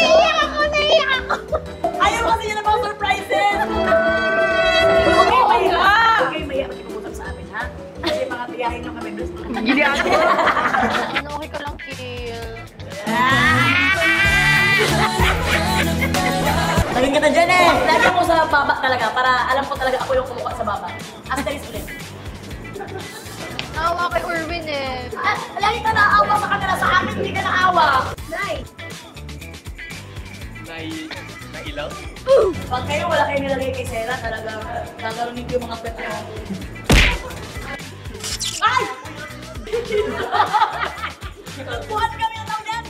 Naiiyak ako! Naiiyak ako! Ayaw kasi yun ang mga surprises! Okay, maya mag-ipumusap sa amin, ha? Kasi mga tiyahin lang kami. Gili ako! Ano, okay ka lang, Kill. Laging kita dyan eh! Lagi mo sa baba talaga para alam ko talaga ako yung kumuha sa baba. Asterisk ulit. Naawa kay Urwin eh. Lagi ka naawa sa kanila, sa akin hindi ka naawa! Nay! Nailaw? Pag kayo wala kayo nilagay kay Sarah, talaga gagarunin ko yung mga pet nyo. Ay! Buhat kami ang tawag yan!